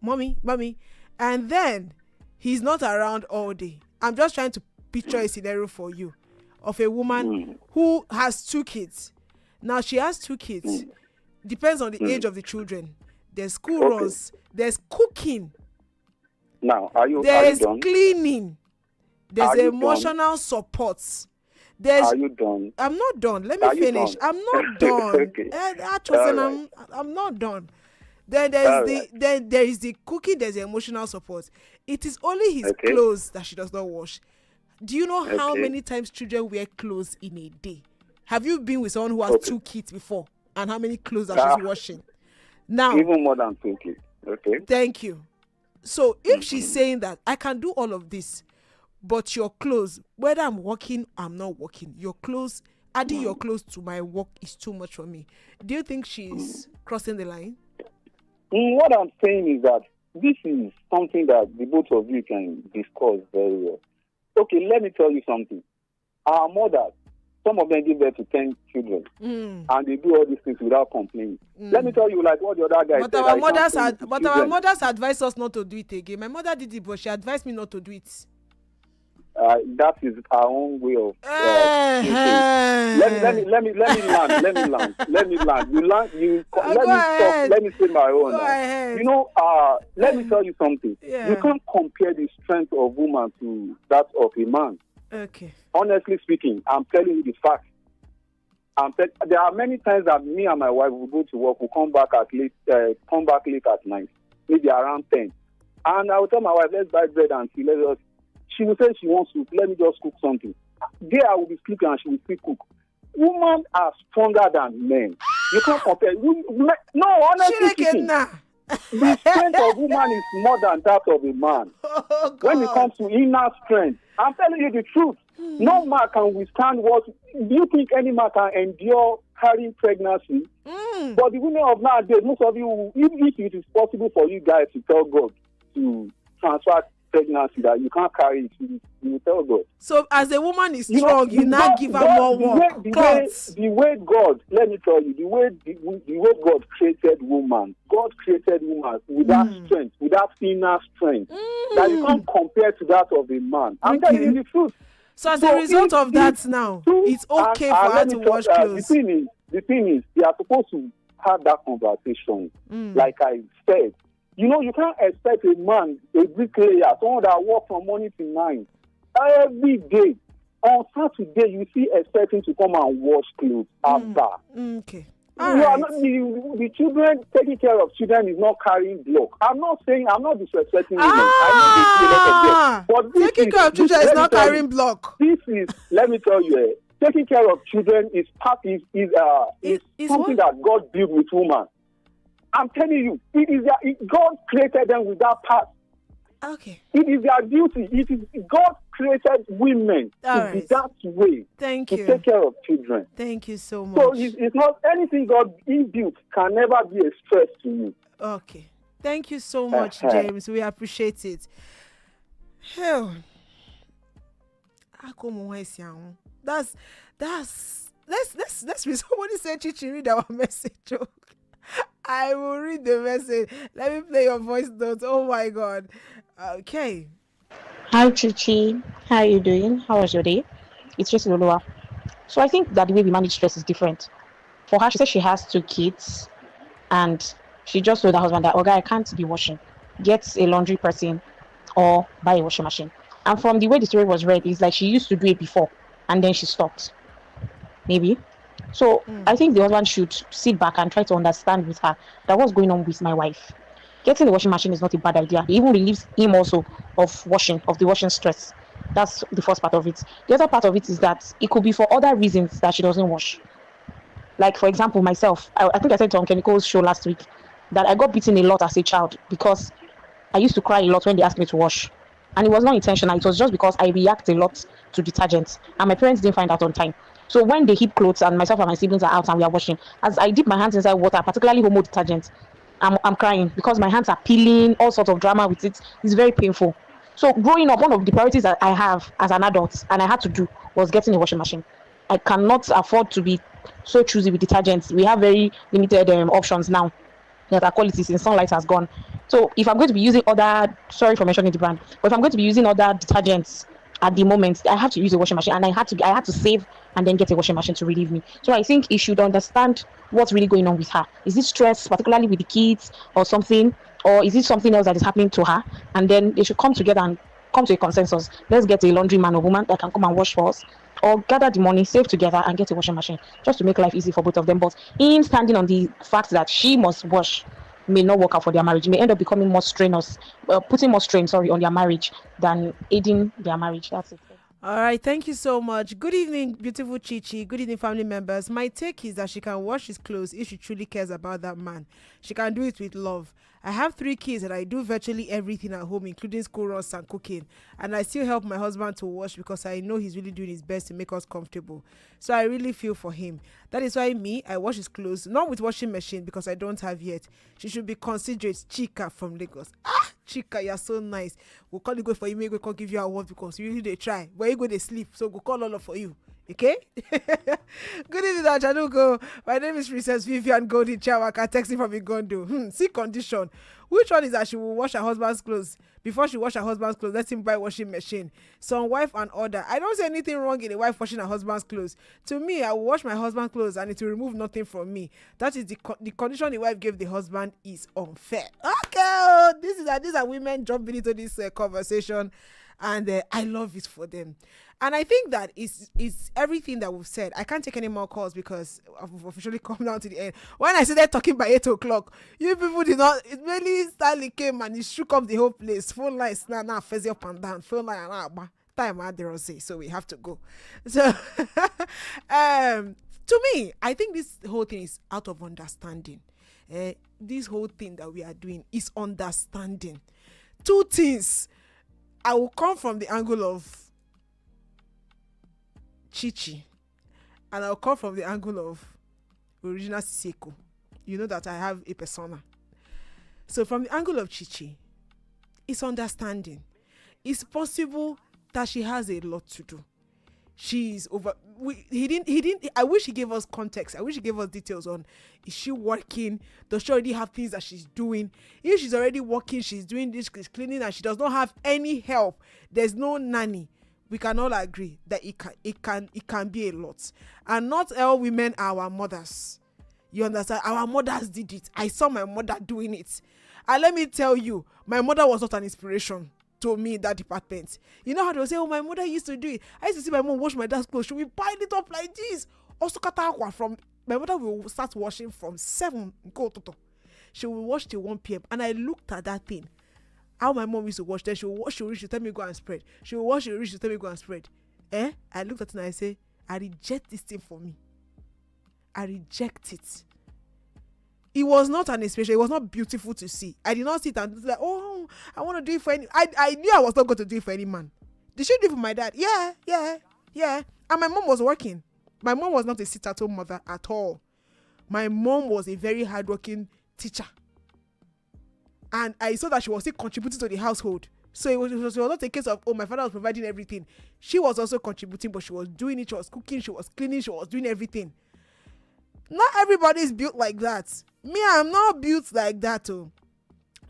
and then he's not around all day. I'm just trying to picture a scenario for you of a woman who has 2 kids. Now she has 2 kids. Depends on the age of the children. There's school runs. There's cooking. Now, there's cleaning. There's emotional support. Are you done? I'm not done. Let me finish. I'm not done. Okay. I'm not done. Then there is the cooking. There's the emotional support. It is only his clothes that she does not wash. Do you know how many times children wear clothes in a day? Have you been with someone who has 2 kids before? And how many clothes that she's washing? Now, even more than 2 kids. Okay. Thank you. So if she's saying that I can do all of this, but your clothes, whether I'm working, I'm not working, your clothes, adding your clothes to my work is too much for me. Do you think she's crossing the line? What I'm saying is that this is something that the both of you can discuss very well. Okay, let me tell you something. Our mothers, some of them give birth to 10 children, and they do all these things without complaining. Let me tell you, like what the other guy said. Our mothers advise us not to do it again. My mother did it, but she advised me not to do it. That is our own way of. Let me land. Let me say my own. You know, let me tell you something. Yeah. You can't compare the strength of woman to that of a man. Okay. Honestly speaking, I'm telling you the fact. There are many times that me and my wife will go to work, we'll come back late at night, maybe around 10. And I will tell my wife, let's buy bread and tea. She will say she wants to, let me just cook something. There I will be sleeping and she will still cook. Women are stronger than men. You can't compare. No, honestly speaking, the strength of woman is more than that of a man. When it comes to inner strength, I'm telling you the truth. No man can withstand what. Do you think any man can endure carrying pregnancy? But the women of nowadays, most of you, if it is possible for you guys to tell God to transfer pregnancy that you can't carry it, you will tell God. So as a woman is strong, you now give her more work. The way God, let me tell you, the way God created woman without strength, without inner strength, that you can't compare to that of a man. I'm telling you the truth. So as a result of that now, it's okay for her to wash clothes. The thing is, they are supposed to have that conversation. Like I said, You know, you can't expect a man, a bricklayer, someone that works from morning to night, every day. On Saturday, you see expecting to come and wash clothes after. Okay. The children, taking care of children is not carrying block. I'm not disrespecting women. I know this is a lot of them. But taking care of children is not carrying block. This is, let me tell you, taking care of children is something that God built with woman. I'm telling you, God created them with that part. Okay. It is their duty. It is God created women to be that way. Thank to you. Take care of children. Thank you so much. So it's not anything God inbuilt can never be a stress to you. Okay. Thank you so much, James. We appreciate it. That's let's read. Somebody said Chichi, read our message. I will read the message. Let me play your voice notes. Oh my God. Okay. Hi Chichi, how are you doing? How was your day? It's just Loloa. So I think that the way we manage stress is different. For her, she says she has 2 kids and she just told her husband that, I can't be washing. Get a laundry person or buy a washing machine. And from the way the story was read, it's like she used to do it before and then she stopped. Maybe. So I think the husband should sit back and try to understand with her that what's going on with my wife. Getting the washing machine is not a bad idea. It even relieves him also of the washing stress. That's the first part of it. The other part of it is that it could be for other reasons that she doesn't wash. Like, for example, myself, I think I said on Chemical's show last week that I got beaten a lot as a child because I used to cry a lot when they asked me to wash. And it was not intentional. It was just because I react a lot to detergents. And my parents didn't find out on time. So when they heap clothes and myself and my siblings are out and we are washing, as I dip my hands inside water, particularly homo detergent, I'm crying because my hands are peeling, all sorts of drama with it. It's very painful. So growing up, one of the priorities that I have as an adult and I had to do was getting a washing machine. I cannot afford to be so choosy with detergents. We have very limited options now that our quality since Sunlight has gone. So if I'm going to be using sorry for mentioning the brand, but if I'm going to be using other detergents at the moment, I have to use a washing machine, and I had to save and then get a washing machine to relieve me. So I think he should understand what's really going on with her. Is it stress, particularly with the kids or something, or is it something else that is happening to her? And then they should come together and come to a consensus. Let's get a laundry man or woman that can come and wash for us, or gather the money, save together, and get a washing machine just to make life easy for both of them. But him standing on the fact that she must wash may not work out for their marriage. It may end up becoming more strenuous, putting more strain, on their marriage than aiding their marriage. That's it. All right, thank you so much. Good evening, beautiful Chichi. Good evening, family members. My take is that she can wash his clothes if she truly cares about that man. She can do it with love. I have 3 kids and I do virtually everything at home, including school runs and cooking. And I still help my husband to wash because I know he's really doing his best to make us comfortable. So I really feel for him. That is why I wash his clothes, not with washing machine because I don't have yet. She should be considerate. Chika from Lagos. Chika, you're so nice. We'll call you go for you, maybe we'll give you a award because you really they try. Where you go, they sleep. So we'll call all of for you. Okay? Good evening, Achanuko. My name is Princess Vivian Goldie Chawaka, texting from Igondo. See condition. Which one is that she will wash her husband's clothes? Before she wash her husband's clothes, let him buy washing machine. Some wife and order. I don't see anything wrong in a wife washing her husband's clothes. To me, I will wash my husband's clothes and it will remove nothing from me. That is the condition the wife gave the husband is unfair. Okay, these are women jumping into this conversation, and I love it for them. And I think that is everything that we've said. I can't take any more calls because I've officially come down to the end. When I started talking by 8 o'clock, you people did not. It really Stanley came and he shook up the whole place. Phone lines now fuzzy up and down. Phone line time I dare say. So we have to go. So to me, I think this whole thing is out of understanding. This whole thing that we are doing is understanding. 2 things. I will come from the angle of Chichi, and I'll come from the angle of original Siseko. You know that I have a persona. So from the angle of Chichi, it's understanding. It's possible that she has a lot to do. She's over. He didn't. I wish he gave us context. I wish he gave us details on: is she working? Does she already have things that she's doing? If she's already working, she's doing this, she's cleaning, and she does not have any help. There's no nanny. We can all agree that it can be a lot, and not all women are our mothers. You understand? Our mothers did it. I saw my mother doing it. And let me tell you, my mother was not an inspiration to me in that department. You know how they will say, oh, my mother used to do it. I used to see my mom wash my dad's clothes. She will pile it up like this. Also, from my mother will start washing from 7. She will wash till 1 p.m. And I looked at that thing. How my mom used to wash. Then she will wash, she will reach to tell me go and spread. She will wash, she will reach to tell me go and spread. I looked at it and I say, I reject this thing for me. I reject it. It was not an inspiration. It was not beautiful to see. I did not sit and like, oh, I want to do it for any. I knew I was not going to do it for any man. Did she do it for my dad? Yeah. And my mom was working. My mom was not a sit-at-home mother at all. My mom was a very hardworking teacher. And I saw that she was still contributing to the household. So it was not a case of, oh, my father was providing everything. She was also contributing, but she was doing it. She was cooking, she was cleaning, she was doing everything. Not everybody is built like that. Me, I'm not built like that. Oh.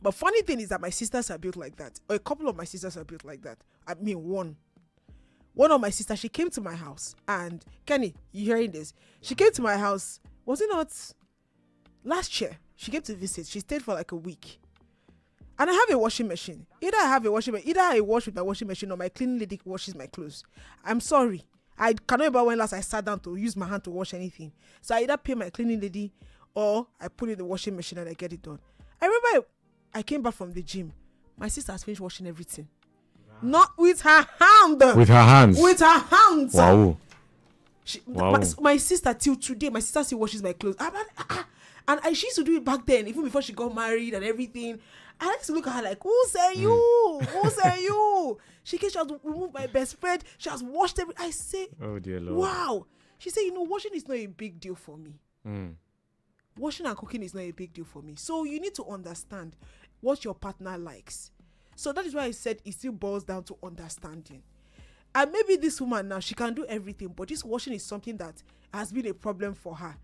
But funny thing is that my sisters are built like that. Or a couple of my sisters are built like that. I mean, one of my sisters, she came to my house. And Kenny, you hearing this? She came to my house. Was it not last year? She came to visit. She stayed for like a week. And I have a washing machine. Either I wash with my washing machine or my cleaning lady washes my clothes. I'm sorry. I cannot remember when last I sat down to use my hand to wash anything. So I either pay my cleaning lady or I put it in the washing machine and I get it done. I remember I came back from the gym. My sister has finished washing everything. Wow. Not with her hand. With her hands. With her hands. Wow. My sister till today, my sister still washes my clothes. And she used to do it back then, even before she got married and everything. I used to look at her like, who said you? Who said you? She has removed my best friend. She has washed everything. I say, oh dear Lord. Wow. She said, washing is not a big deal for me. Washing and cooking is not a big deal for me. So you need to understand what your partner likes. So that is why I said it still boils down to understanding. And maybe this woman now, she can do everything, but this washing is something that has been a problem for her.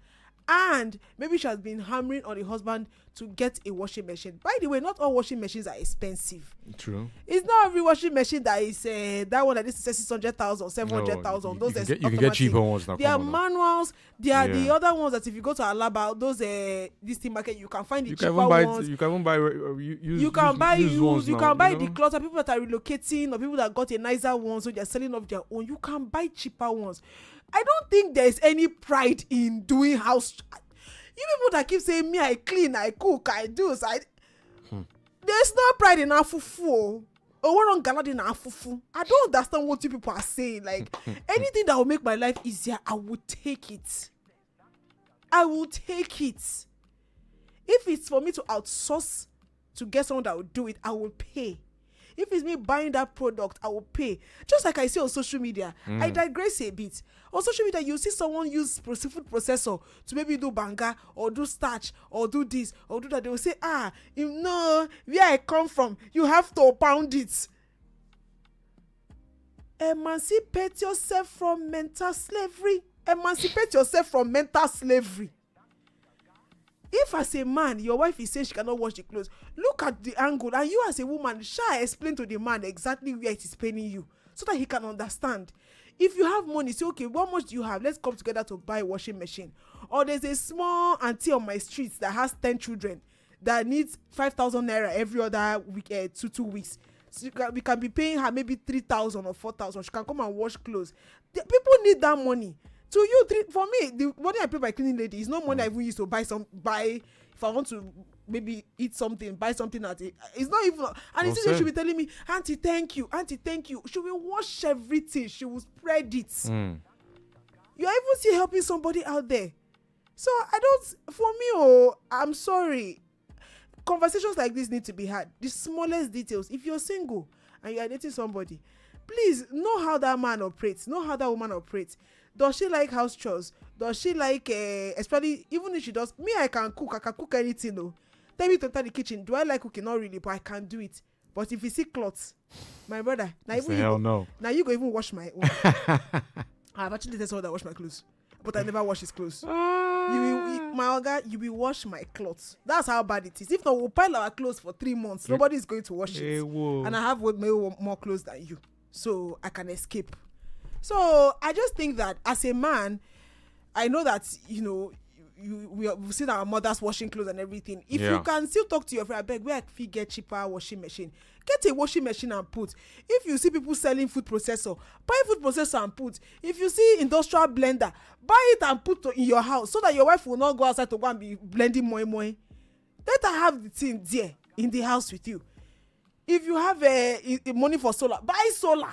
And maybe she has been hammering on the husband to get a washing machine. By the way, not all washing machines are expensive. True. It's not every washing machine that is that one that is 600,000, 700,000. Those you can get cheaper ones now. They are manuals. They are the other ones that if you go to Alaba, those this thing market, you can find the cheaper ones. You can even buy used. You can buy used. You can buy the cloth. People that are relocating or people that got a nicer one, so they're selling off their own. You can buy cheaper ones. I don't think there's any pride in doing house. You people that keep saying, me, I clean, I cook, I do. There's no pride in afufu. I don't understand what you people are saying. Like, anything that will make my life easier, I will take it. I will take it. If it's for me to outsource to get someone that will do it, I will pay. If it's me buying that product, I will pay. Just like I see on social media. I digress a bit. On social media, you see someone use food processor to maybe do banga or do starch or do this or do that. They will say, where I come from, you have to pound it. Emancipate yourself from mental slavery. Emancipate yourself from mental slavery. If as a man, your wife is saying she cannot wash the clothes, look at the angle, and you as a woman shall explain to the man exactly where it is paining you so that he can understand. If you have money, say, okay, how much do you have? Let's come together to buy a washing machine. Or there's a small auntie on my streets that has 10 children that needs 5,000 naira every other week, 2 weeks. So we can be paying her maybe 3,000 or 4,000. She can come and wash clothes. People need that money. To you, for me, the money I pay my cleaning lady is not money I even used to buy if I want to maybe eat something, buy something at it. It's not even, and she should be telling me, auntie, thank you. She will wash everything. She will spread it. You're even still helping somebody out there. So I'm sorry. Conversations like this need to be had. The smallest details. If you're single and you're dating somebody, please know how that man operates. Know how that woman operates. Does she like house chores? Does she like, especially, even if she does, me, I can cook anything, though. Tell me to enter the kitchen. Do I like cooking? Not really, but I can do it. But if you see clothes, my brother, now you go even wash my own. I've actually told someone that wash my clothes, but I never wash his clothes. You will wash my clothes. That's how bad it is. If not, we'll pile our clothes for 3 months. Nobody is going to wash it. And I have more clothes than you, so I can escape. So I just think that as a man, I know that, we've seen our mothers washing clothes and everything. If you can still talk to your friend, I beg, where I get cheaper washing machine, get a washing machine and put. If you see people selling food processor, buy food processor and put. If you see industrial blender, buy it and put in your house so that your wife will not go outside to go and be blending moi. Let her have the thing there in the house with you. If you have a money for solar, buy solar.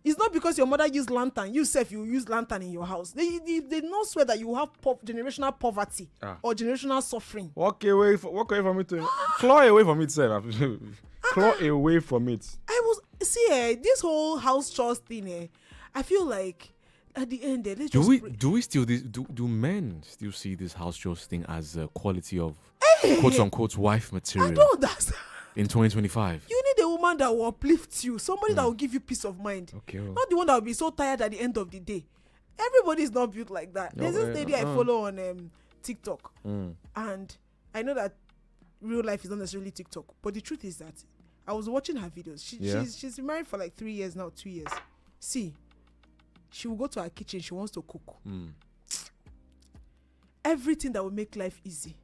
It's not because your mother used lantern, you use lantern in your house. They not swear that you have generational poverty or generational suffering. Walk away from it. Claw away from it, sir. Claw away from it. This whole house chores thing. I feel like at the end, do men still see this house chores thing as a quality of quote unquote wife material? I don't understand. In 2025, you need a woman that will uplift you, somebody that will give you peace of mind. Okay, not the one that will be so tired at the end of the day. Everybody is not built like that. There's this lady I follow on TikTok, and I know that real life is not necessarily TikTok, but the truth is that I was watching her videos. She's been married for like 3 years now, 2 years. See, she will go to her kitchen. She wants to cook. Everything that will make life easy.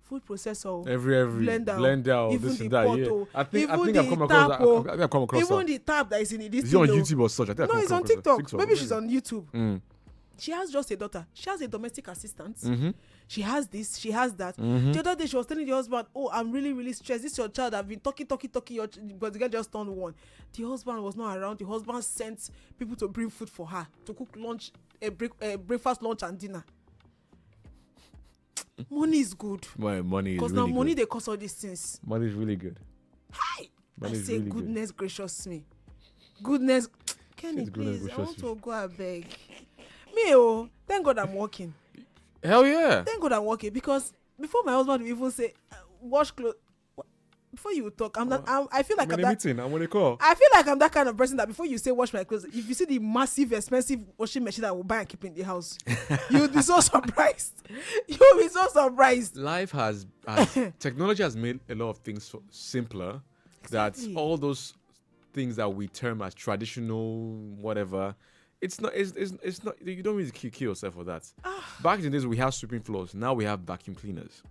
Food processor, every blender, even this the and that. pot, Yeah. I think I've come across even that. the tab that is in it. Is it on YouTube or such? No, it's on TikTok. Maybe she's on YouTube. She has just a daughter. She has a domestic assistant. She has this. She has that. The other day she was telling the husband, "Oh, I'm really, really stressed. This is your child. I've been talking, but the girl just turned 1. The husband was not around. The husband sent people to bring food for her to cook lunch, breakfast, lunch, and dinner." Money is good. Money is really good. Because now money they cost all these things. Money is really good. Hi! I say really goodness good. Gracious me. Goodness. Kenny, please, I want to go and beg. Me, thank God I'm working. Hell yeah. Thank God I'm working because before my husband will even say, wash clothes. Before you talk, I feel like I'm on a call. I feel like I'm that kind of person that before you say wash my clothes, if you see the massive, expensive washing machine that I will buy and keep in the house, you'll be so surprised. You'll be so surprised. Life technology has made a lot of things simpler. Exactly. That all those things that we term as traditional, whatever, it's not. You don't really kill yourself for that. Back in the days, we had sweeping floors. Now we have vacuum cleaners.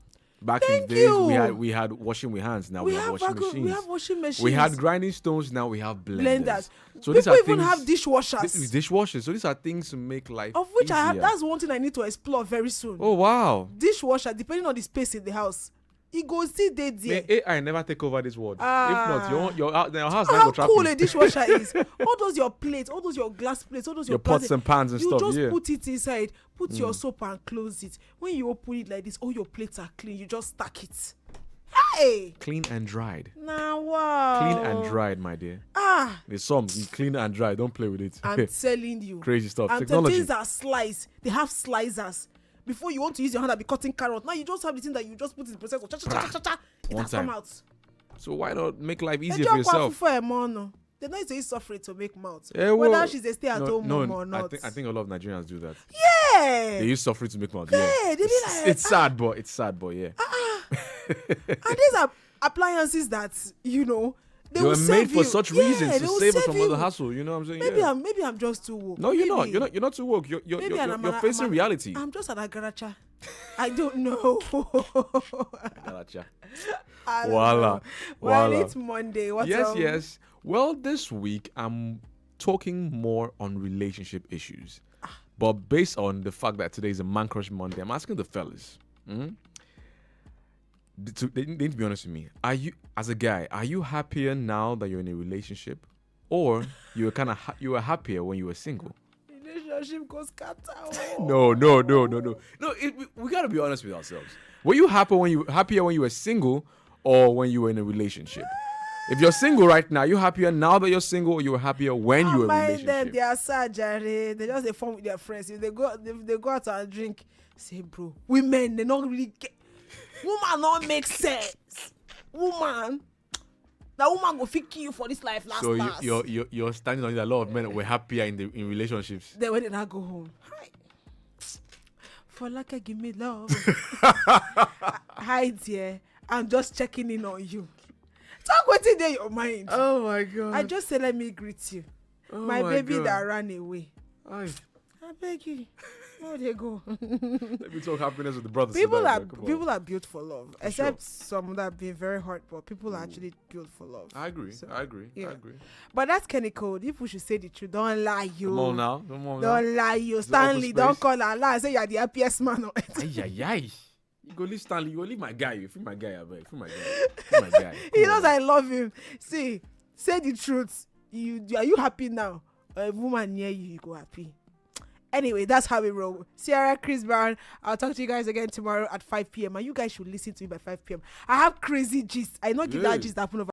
Back in the days, we had washing with hands. Now we have washing machines. We have washing machines. We had grinding stones. Now we have blenders. So people even have dishwashers. Dishwashers. So these are things to make life of which easier. That's one thing I need to explore very soon. Oh wow! Dishwasher, depending on the space in the house, it goes still there. AI never take over this world. If not, your house how cool a dishwasher is. All those your plates, all those your glass plates, all those your pots and pans and stuff. You just put it inside, put your soap and close it. When you open it like this, all your plates are clean. You just stack it. Hey! Clean and dried. Nah, wow. Clean and dried, my dear. There's some clean and dried. Don't play with it. I'm telling you. Crazy stuff. And Technology. the things are sliced. They have slicers. Before you want to use your hand and be cutting carrot, now you just have the thing that you just put in the processor. It has come out. So why not make life easier for yourself? They don't need to use suffering to make mouth. Whether she's a stay-at-home mom or not. I think a lot of Nigerians do that. Yeah. They use suffering to make mouth. Yeah. They be like, it's sad, but yeah. And these are appliances that they were made for such reasons to save us from all the hassle. You know what I'm saying? Maybe I'm just too woke. No, you're not. You're not too woke. You're facing reality. I'm just an agaracha. I don't know. Agaracha. Voila. Well, it's Monday. What's up? Yes. Well, this week I'm talking more on relationship issues, but based on the fact that today is a Man Crush Monday, I'm asking the fellas. They need to be honest with me. Are you, as a guy, are you happier now that you're in a relationship, or you were you were happier when you were single? Relationship goes scatter. No. We gotta be honest with ourselves. Were you happier when you were single, or when you were in a relationship? If you're single right now, you happier now that you're single, or you were happier when you were in a relationship? Them, they are sad, Jerry. They just fun with their friends. If they go out and drink, say, bro, women, they don't really get. Woman don't make sense. Woman, that woman go fit kill you for this life last. So you're standing on it. A lot of men were happier in relationships. Then when did I go home? Hi. For like I give me love. Hi dear, I'm just checking in on you. Talk what's in your mind. Oh my God. I just say let me greet you. My baby God. That ran away. Aye. I beg you. Oh, they go. Let me talk happiness with the brothers. People are are built for love, except some that have been very hard, but people are actually built for love. I agree. So, I agree. yeah. I agree. But that's Kenny Code. If we should say the truth, don't lie, you. Come on now. Don't lie, you. Stanley, don't call Allah and say you're the happiest man on earth. Ay. You go leave Stanley. You go leave my guy. You free my guy. Free my guy. Free my guy. He knows I love him. See, say the truth. Are you happy now? A woman near you go happy. Anyway, that's how we roll. Sierra, Chris Brown. I'll talk to you guys again tomorrow at 5 p.m. And you guys should listen to me by 5 p.m. I have crazy gist. I not give that gist that happen over